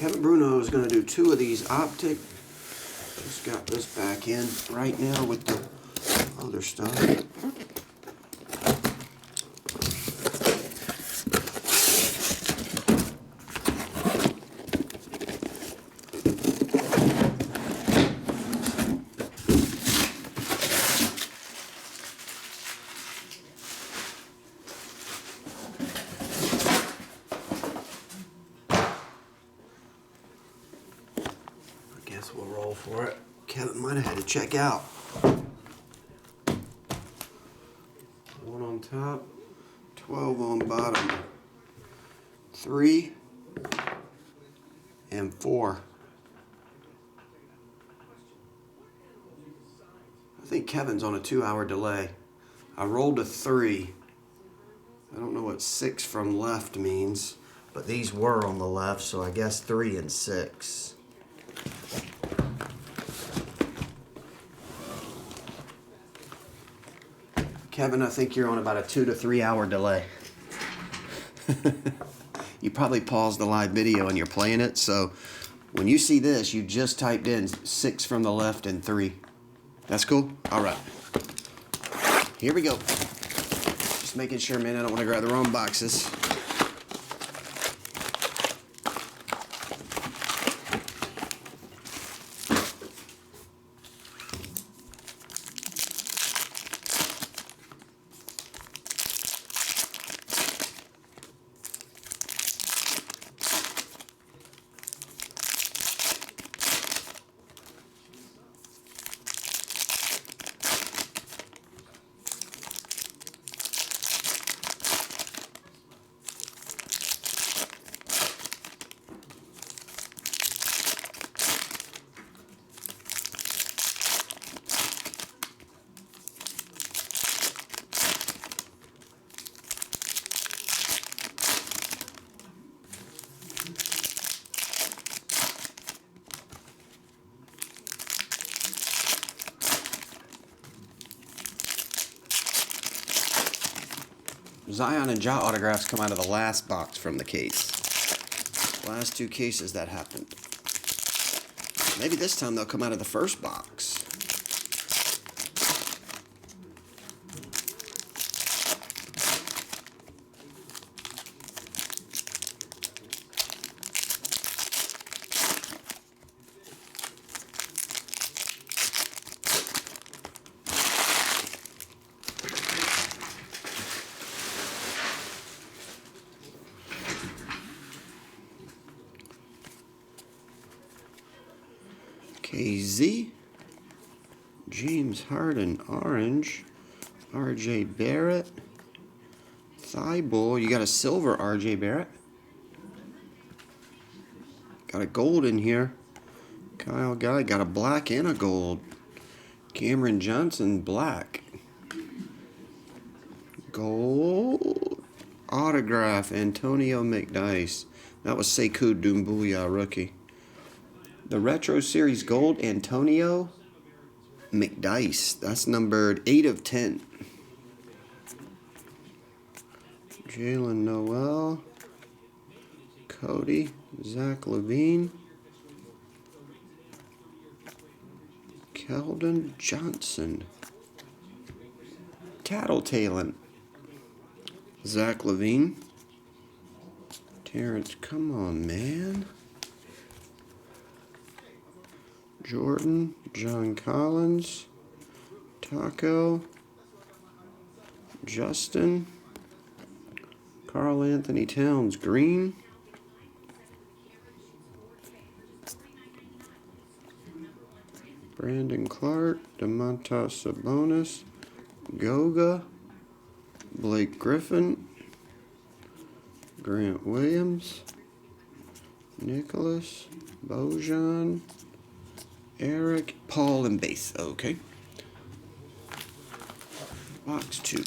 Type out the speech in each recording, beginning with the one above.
Kevin Bruno is going to do 2 of these Optic. Just got this back in right now with the other stuff. We'll roll for it. Kevin might have had to check out. 1 on top, 12 on bottom. 3 and 4. I think Kevin's on a 2-hour delay. I rolled a 3. I don't know what 6 from left means, but these were on the left, so I guess 3 and 6. Kevin, I think you're on about a 2 to 3 hour delay. You probably paused the live video and you're playing it, so when you see this, you just typed in 6 from the left and 3. That's cool? All right. Here we go. Just making sure, man, I don't want to grab the wrong boxes. Zion and Ja autographs come out of the last box from the case. Last 2 cases that happened. Maybe this time they'll come out of the first box. KZ, James Harden, orange, RJ Barrett, Thibault, you got a silver RJ Barrett, got a gold in here, Kyle Guy, got a black and a gold, Cameron Johnson, black, gold, autograph, Antonio McDyess, that was Sekou Doumbouya, rookie. The Retro Series Gold, Antonio McDyess. That's numbered 8 of 10. Jalen Noel. Cody. Zach Levine. Keldon Johnson. Tattletailing. Zach Levine. Terrence, come on, man. Jordan, John Collins, Taco, Justin, Karl Anthony Towns, green, Brandon Clark, Domantas Sabonis, Goga, Blake Griffin, Grant Williams, Nicholas, Bojan, Eric, Paul, and base. Okay. Box 2.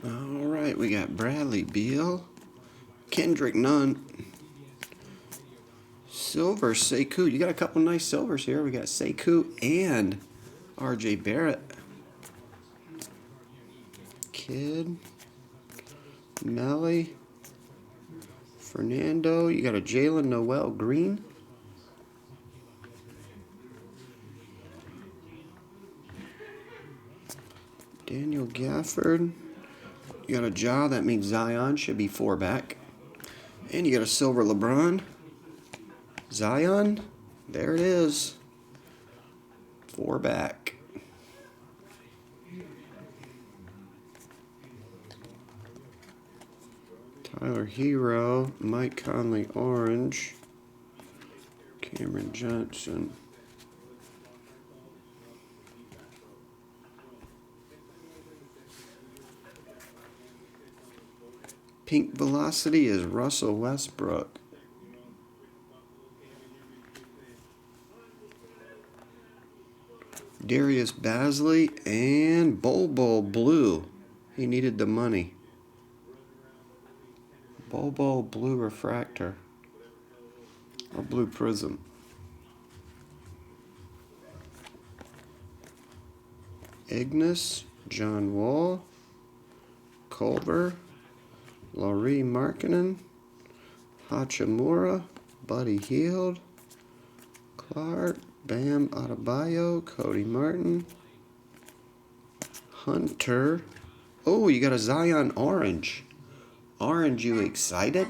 All right, we got Bradley Beal, Kendrick Nunn, silver Sekou. You got a couple nice silvers here. We got Sekou and RJ Barrett. Kid, Melly, Fernando. You got a Jalen Noel Green. Daniel Gafford. You got a Ja, that means Zion should be 4 back. And you got a silver LeBron. Zion, there it is. 4 back. Tyler Hero, Mike Conley orange. Cameron Johnson. Pink velocity is Russell Westbrook. Darius Bazley and Bobo Blue. He needed the money. Bobo Blue Refractor. Or Blue Prism. Ignis, John Wall, Culver, Laurie Markkinen, Hachimura, Buddy Hield, Clark, Bam Adebayo, Cody Martin, Hunter. Oh, you got a Zion orange. Orange, you excited?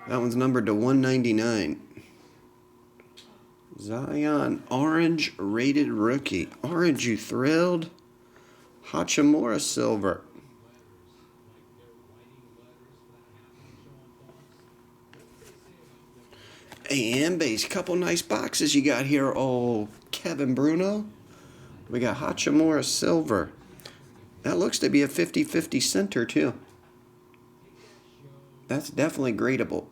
That one's numbered to 199. Zion orange rated rookie. Orange, you thrilled? Hachimura silver. And base, couple nice boxes you got here. Oh, Kevin Bruno. We got Hachimura silver. That looks to be a 50-50 center too. That's definitely gradable.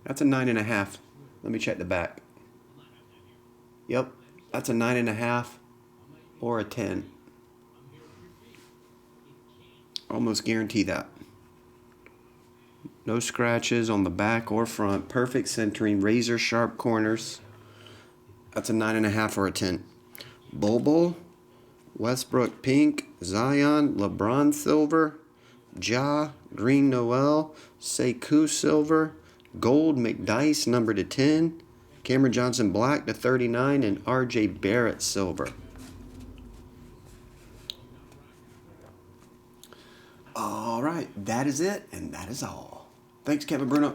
That's a 9.5. Let me check the back. Yep, that's a 9.5 or a 10. Almost guarantee that. No scratches on the back or front. Perfect centering. Razor sharp corners. That's a 9.5 or a 10. Bobo, Westbrook pink, Zion, LeBron silver, Ja, green Noel, Sekou silver, gold McDice number to 10, Cameron Johnson black to 39, and RJ Barrett silver. All right, that is it, and that is all. Thanks, Kevin Bruno.